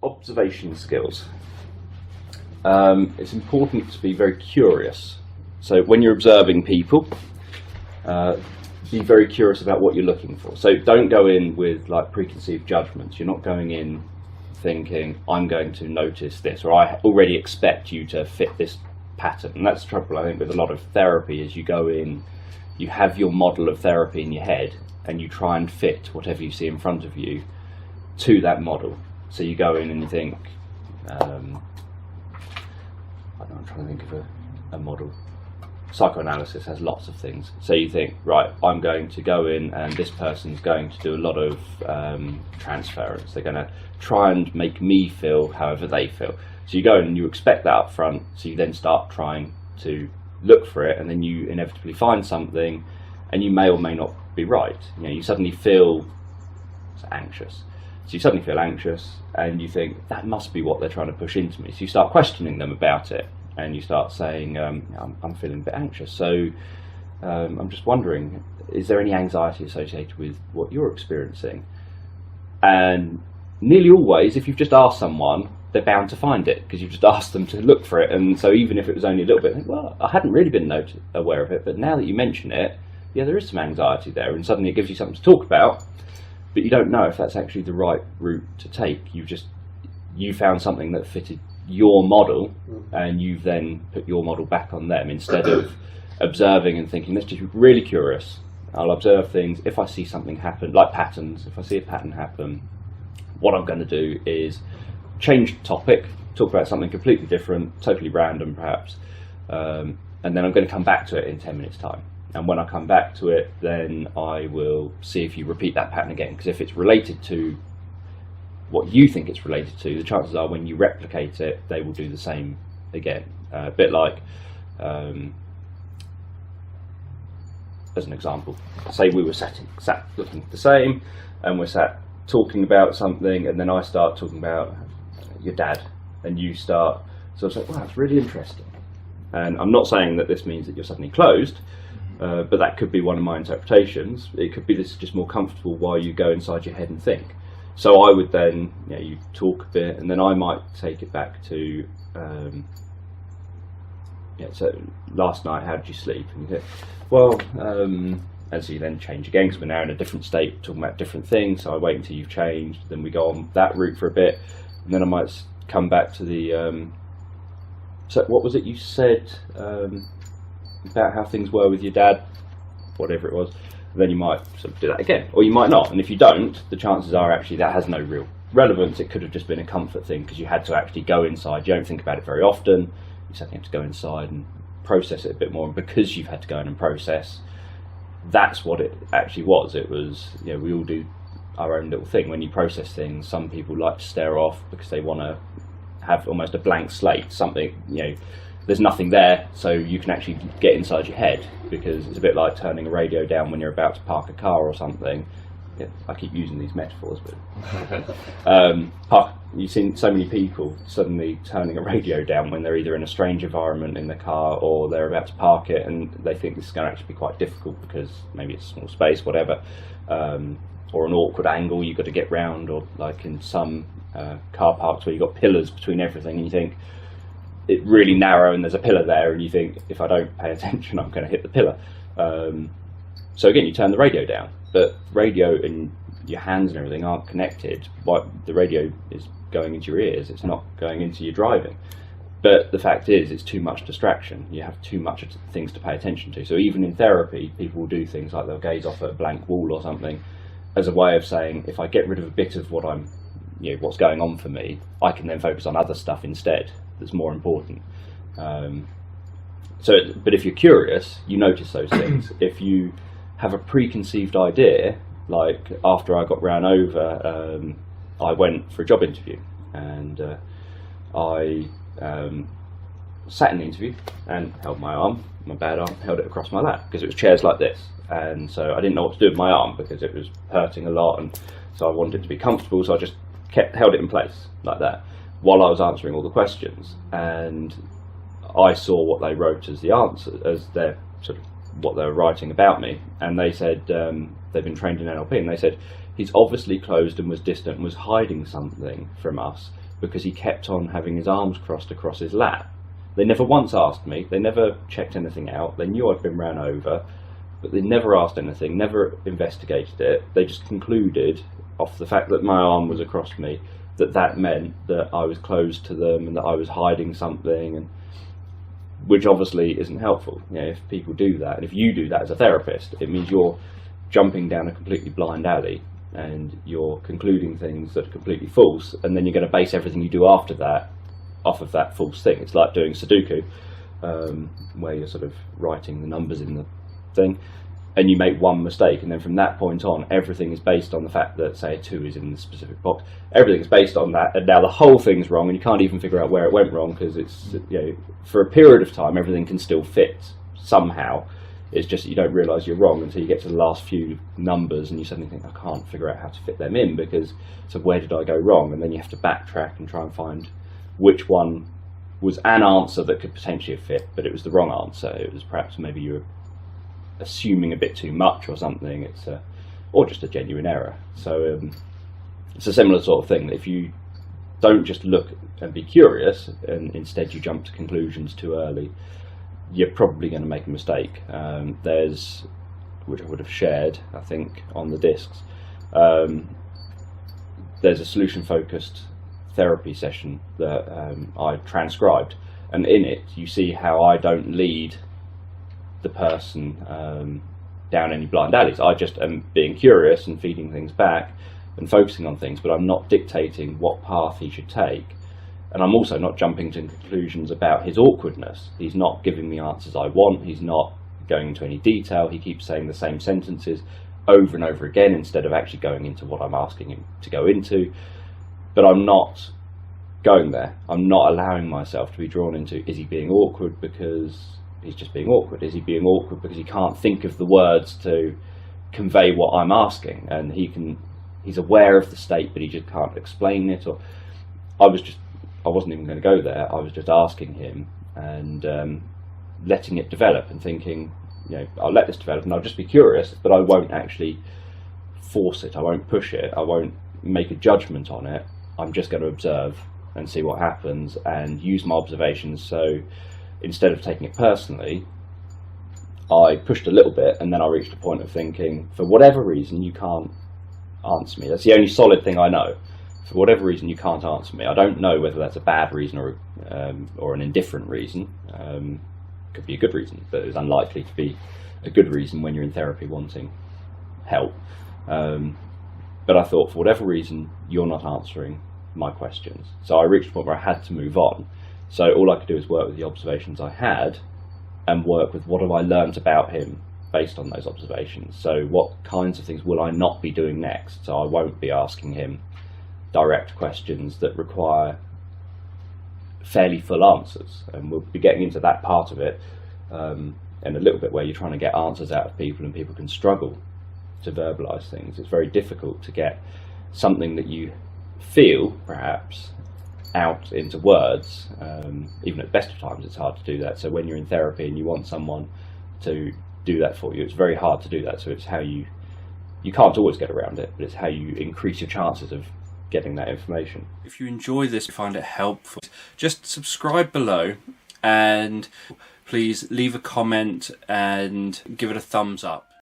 observation skills. It's important to be very curious. So when you're observing people, be very curious about what you're looking for. So don't go in with like preconceived judgments. You're not going in thinking, I'm going to notice this, or I already expect you to fit this pattern. And that's the trouble, I think, with a lot of therapy, is you go in, you have your model of therapy in your head, and you try and fit whatever you see in front of you to that model. So you go in and you think, I don't know, I'm trying to think of a model. Psychoanalysis has lots of things. So you think, right, I'm going to go in and this person's going to do a lot of transference. They're going to try and make me feel however they feel. So you go in and you expect that up front, so you then start trying to look for it, and then you inevitably find something, and you may or may not be right. You know, you suddenly feel anxious. So you suddenly feel anxious, and you think, that must be what they're trying to push into me. So you start questioning them about it. And you start saying, I'm feeling a bit anxious, so I'm just wondering, is there any anxiety associated with what you're experiencing? And nearly always, if you've just asked someone, they're bound to find it, because you've just asked them to look for it. And so even if it was only a little bit, well, I hadn't really been aware of it, but now that you mention it, yeah, there is some anxiety there, and suddenly it gives you something to talk about, but you don't know if that's actually the right route to take. You found something that fitted your model, and you've then put your model back on them, instead of observing and thinking, let's just be really curious. I'll observe things. If I see something happen, like patterns, if I see a pattern happen, what I'm going to do is change topic, talk about something completely different, totally random perhaps, and then I'm going to come back to it in 10 minutes time. And when I come back to it, then I will see if you repeat that pattern again, because if it's related to what you think it's related to, the chances are when you replicate it, they will do the same again. A bit like, as an example, say we were sat looking the same, and we're sat talking about something, and then I start talking about your dad, and you start sort of saying, wow, that's really interesting. And I'm not saying that this means that you're suddenly closed, but that could be one of my interpretations. It could be this is just more comfortable while you go inside your head and think. So I would then, you talk a bit, and then I might take it back to, so last night, how did you sleep? And you say, well, and so you then change again, because we're now in a different state, talking about different things, so I wait until you've changed, then we go on that route for a bit, and then I might come back to the, so what was it you said about how things were with your dad, whatever it was. Then you might sort of do that again, or you might not. And if you don't, the chances are actually that has no real relevance. It could have just been a comfort thing, because you had to actually go inside. You don't think about it very often. You suddenly have to go inside and process it a bit more. And because you've had to go in and process, that's what it actually was. It was, we all do our own little thing. When you process things, some people like to stare off because they want to have almost a blank slate, something, there's nothing there, so you can actually get inside your head, because it's a bit like turning a radio down when you're about to park a car or something. Yeah, I keep using these metaphors, but you've seen so many people suddenly turning a radio down when they're either in a strange environment in the car, or they're about to park it, and they think this is going to actually be quite difficult because maybe it's a small space, whatever, or an awkward angle you've got to get round, or like in some car parks where you've got pillars between everything, and you think, it's really narrow and there's a pillar there, and you think, if I don't pay attention, I'm going to hit the pillar. So again, you turn the radio down, but radio and your hands and everything aren't connected. The radio is going into your ears, it's not going into your driving. But the fact is, it's too much distraction. You have too much things to pay attention to. So even in therapy, people will do things like they'll gaze off at a blank wall or something as a way of saying, if I get rid of a bit of what I'm, what's going on for me, I can then focus on other stuff instead that's more important. But if you're curious, you notice those things. If you have a preconceived idea, like after I got ran over, I went for a job interview, and I sat in the interview and held my arm, my bad arm, held it across my lap, because it was chairs like this, and so I didn't know what to do with my arm because it was hurting a lot, and so I wanted it to be comfortable, so I just held it in place like that while I was answering all the questions. And I saw what they wrote as the answer, as their sort of what they were writing about me, and they said they've been trained in NLP, and they said he's obviously closed and was distant and was hiding something from us, because he kept on having his arms crossed across his lap. They never once asked me, they never checked anything out, they knew I'd been ran over, but they never asked anything, never investigated it. They just concluded, off the fact that my arm was across me, that meant that I was closed to them and that I was hiding something, and which obviously isn't helpful. You know, if people do that, and if you do that as a therapist, it means you're jumping down a completely blind alley and you're concluding things that are completely false, and then you're going to base everything you do after that off of that false thing. It's like doing Sudoku, where you're sort of writing the numbers in the thing, and you make one mistake, and then from that point on, everything is based on the fact that, say, a 2 is in the specific box. Everything is based on that, and now the whole thing's wrong, and you can't even figure out where it went wrong, because it's, you know, for a period of time, everything can still fit somehow. It's just that you don't realise you're wrong until you get to the last few numbers, and you suddenly think, I can't figure out how to fit them in, because, so where did I go wrong? And then you have to backtrack and try and find which one was an answer that could potentially have fit, but it was the wrong answer. It was perhaps maybe you were assuming a bit too much or something. It's or just a genuine error. So it's a similar sort of thing, that if you don't just look and be curious, and instead you jump to conclusions too early, you're probably going to make a mistake. There's, which I would have shared, I think, on the discs, there's a solution-focused therapy session that I transcribed, and in it you see how I don't lead the person down any blind alleys. I just am being curious and feeding things back and focusing on things, but I'm not dictating what path he should take. And I'm also not jumping to conclusions about his awkwardness. He's not giving me answers I want, he's not going into any detail, he keeps saying the same sentences over and over again instead of actually going into what I'm asking him to go into. But I'm not going there. I'm not allowing myself to be drawn into, is he being awkward because he's just being awkward? Is he being awkward because he can't think of the words to convey what I'm asking, and he's aware of the state but he just can't explain it? Or I wasn't even going to go there. I was just asking him and letting it develop and thinking, you know, I'll let this develop and I'll just be curious, but I won't actually force it. I won't push it. I won't make a judgment on it. I'm just going to observe and see what happens and use my observations. So instead of taking it personally, I pushed a little bit, and then I reached a point of thinking, for whatever reason you can't answer me. That's the only solid thing I know. For whatever reason you can't answer me. I don't know whether that's a bad reason or an indifferent reason. Could be a good reason, but it's unlikely to be a good reason when you're in therapy wanting help. But I thought, for whatever reason, you're not answering my questions. So I reached a point where I had to move on. So all I could do is work with the observations I had and work with what have I learnt about him based on those observations. So what kinds of things will I not be doing next? So I won't be asking him direct questions that require fairly full answers, and we'll be getting into that part of it in a little bit, where you're trying to get answers out of people and people can struggle to verbalise things. It's very difficult to get something that you feel perhaps out into words. Even at the best of times it's hard to do that. So when you're in therapy and you want someone to do that for you, it's very hard to do that. So it's how you can't always get around it, but it's how you increase your chances of getting that information. If you enjoy this, find it helpful, just subscribe below, and please leave a comment and give it a thumbs up.